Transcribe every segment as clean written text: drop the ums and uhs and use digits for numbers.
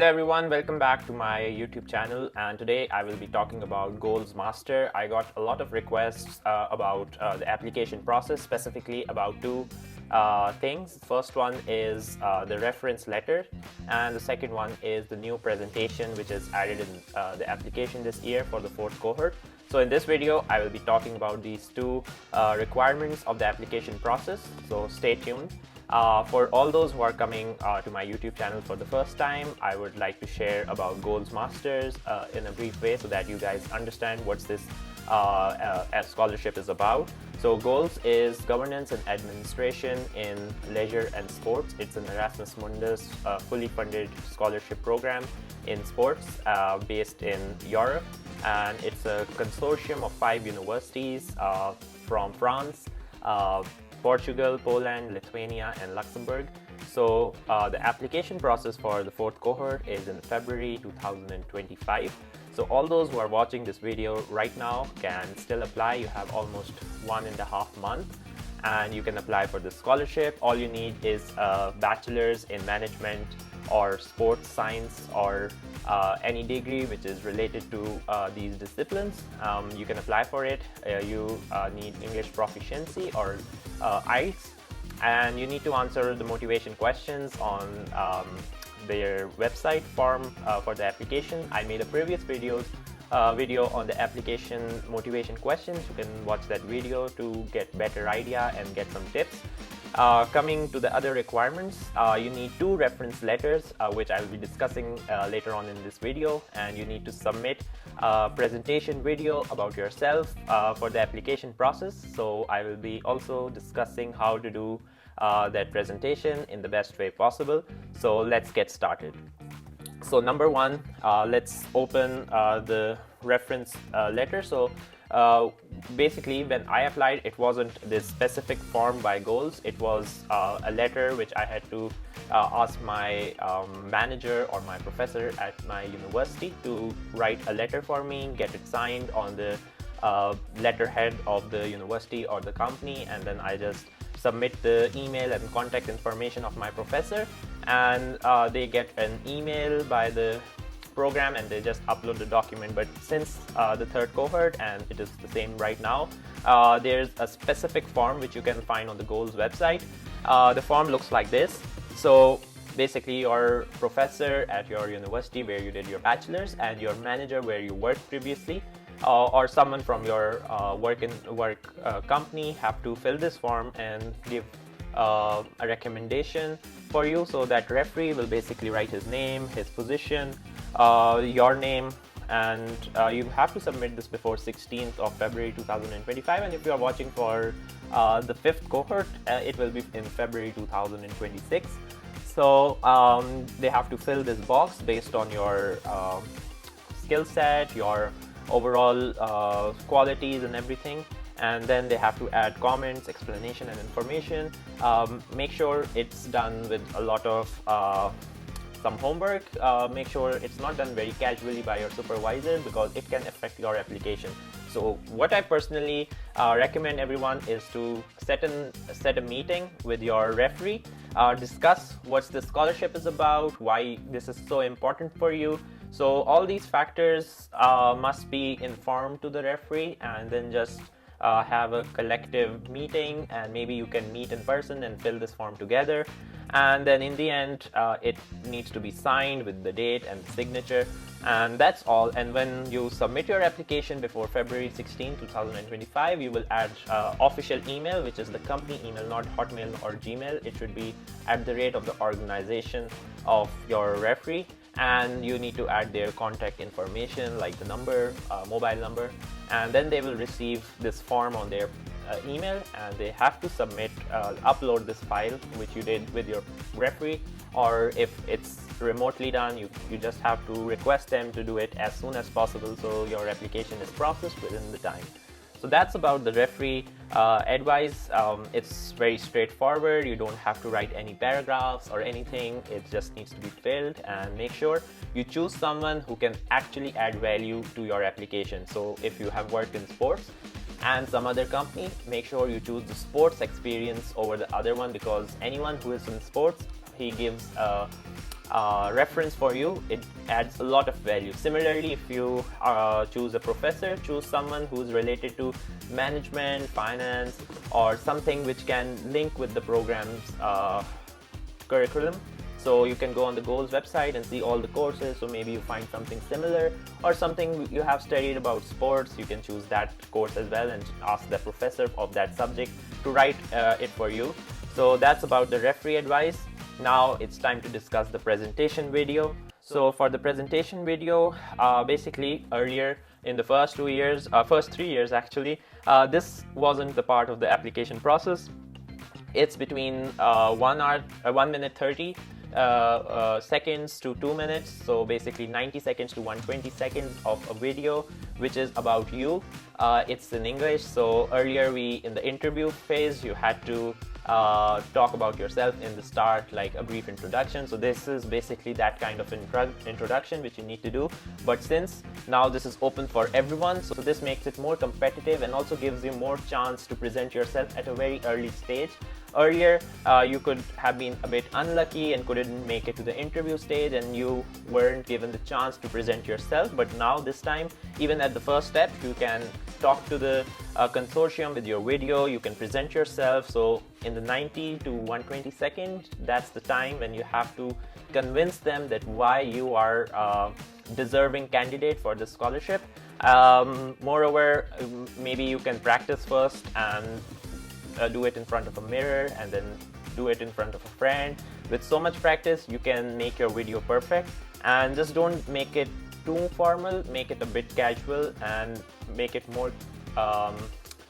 Hello everyone, welcome back to my YouTube channel, and today I will be talking about Goals Master. I got a lot of requests about the application process, specifically about two things. First one is the reference letter, and the second one is the new presentation which is added in the application this year for the fourth cohort. So in this video I will be talking about these two requirements of the application process, so stay tuned. For all those who are coming to my YouTube channel for the first time, I would like to share about Goals Masters in a brief way so that you guys understand what this scholarship is about. So Goals is Governance and Administration in Leisure and Sports. It's an Erasmus Mundus fully funded scholarship program in sports based in Europe, and it's a consortium of 5 universities from France, Portugal, Poland, Lithuania, and Luxembourg. So the application process for the fourth cohort is in February 2025. So all those who are watching this video right now can still apply. You have almost 1.5 months and you can apply for the scholarship. All you need is a bachelor's in management or sports science or any degree which is related to these disciplines. You can apply for it. You need English proficiency or IELTS, and you need to answer the motivation questions on their website form for the application. I made a previous video on the application motivation questions. You can watch that video to get better idea and get some tips. Coming to the other requirements, you need 2 reference letters, which I will be discussing later on in this video, and you need to submit a presentation video about yourself for the application process. So I will be also discussing how to do that presentation in the best way possible. So let's get started. So number 1, let's open the reference letter. So basically when I applied, it wasn't this specific form by Goals. It was a letter which I had to ask my manager or my professor at my university to write a letter for me, get it signed on the letterhead of the university or the company, and then I just submit the email and contact information of my professor, and they get an email by the program and they just upload the document. But since the third cohort, and it is the same right now, there's a specific form which you can find on the Goals website. The form looks like this. So basically your professor at your university where you did your bachelor's and your manager where you worked previously, or someone from your work company have to fill this form and give a recommendation for you. So that referee will basically write his name, his position, your name, and you have to submit this before 16th of February 2025. And if you are watching for the 5th cohort, it will be in February 2026. So they have to fill this box based on your skill set, your overall qualities and everything, and then they have to add comments, explanation, and information. Make sure it's done with a lot of some homework. Make sure it's not done very casually by your supervisor because it can affect your application. So what I personally recommend everyone is to set a meeting with your referee, discuss what the scholarship is about, why this is so important for you. So all these factors must be informed to the referee, and then just have a collective meeting, and maybe you can meet in person and fill this form together. And then in the end, it needs to be signed with the date and signature, and that's all. And when you submit your application before February 16, 2025, you will add official email, which is the company email, not Hotmail or Gmail. It should be @ of the organization of your referee, and you need to add their contact information like the number, mobile number, and then they will receive this form on their email, and they have to submit, upload this file which you did with your referee, or if it's remotely done, you just have to request them to do it as soon as possible so your application is processed within the time. So that's about the referee advice. It's very straightforward. You don't have to write any paragraphs or anything. It just needs to be filled, and make sure you choose someone who can actually add value to your application. So if you have worked in sports and some other company, make sure you choose the sports experience over the other one, because anyone who is in sports, he gives reference for you, it adds a lot of value. Similarly, if you choose a professor, choose someone who's related to management, finance, or something which can link with the program's curriculum. So you can go on the Goals website and see all the courses. So maybe you find something similar or something you have studied about sports. You can choose that course as well and ask the professor of that subject to write it for you. So that's about the referee advice. Now it's time to discuss the presentation video. So for the presentation video, basically earlier in the first 3 years actually, this wasn't the part of the application process. It's between 1 minute 30 seconds to 2 minutes. So basically 90 seconds to 120 seconds of a video which is about you. It's in English. So earlier in the interview phase, you had to talk about yourself in the start, like a brief introduction. So this is basically that kind of introduction which you need to do. But since now this is open for everyone, so this makes it more competitive and also gives you more chance to present yourself at a very early stage. Earlier, you could have been a bit unlucky and couldn't make it to the interview stage and you weren't given the chance to present yourself. But now this time, even at the first step, you can talk to the consortium with your video, you can present yourself. So in the 90 to 120 seconds, that's the time when you have to convince them that why you are deserving candidate for the scholarship. Moreover, maybe you can practice first and do it in front of a mirror and then do it in front of a friend. With so much practice, you can make your video perfect. And just don't make it too formal, make it a bit casual and make it more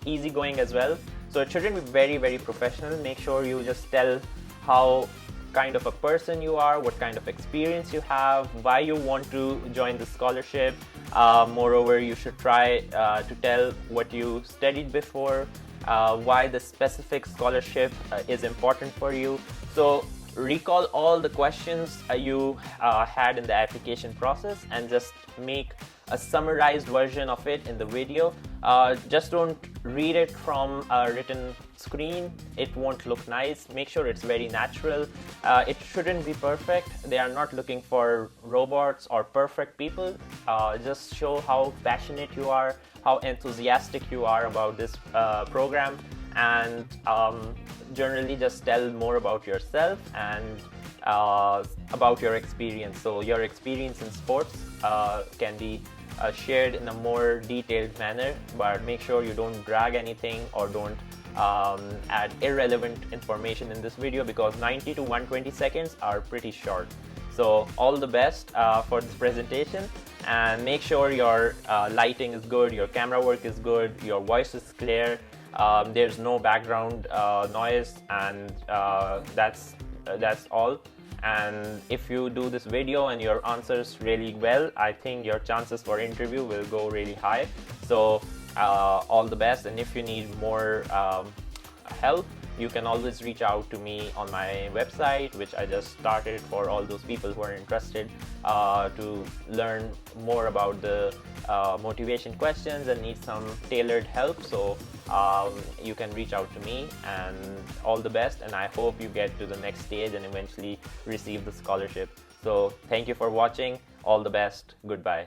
easygoing as well. So it shouldn't be very, very professional. Make sure you just tell how kind of a person you are, what kind of experience you have, why you want to join the scholarship. Moreover, you should try to tell what you studied before, why the specific scholarship is important for you. So recall all the questions you had in the application process and just make a summarized version of it in the video. Just don't read it from a written screen. It won't look nice. Make sure it's very natural. It shouldn't be perfect. They are not looking for robots or perfect people. Just show how passionate you are, how enthusiastic you are about this program, and generally just tell more about yourself and about your experience. So your experience in sports can be shared in a more detailed manner, but make sure you don't drag anything or don't add irrelevant information in this video, because 90 to 120 seconds are pretty short. So all the best for this presentation, and make sure your lighting is good, your camera work is good, your voice is clear, there's no background noise, and that's all. And if you do this video and your answers really well, I think your chances for interview will go really high. So all the best, and if you need more help, you can always reach out to me on my website, which I just started for all those people who are interested to learn more about the motivation questions and need some tailored help. So you can reach out to me, and all the best, and I hope you get to the next stage and eventually receive the scholarship. So thank you for watching. All the best. Goodbye.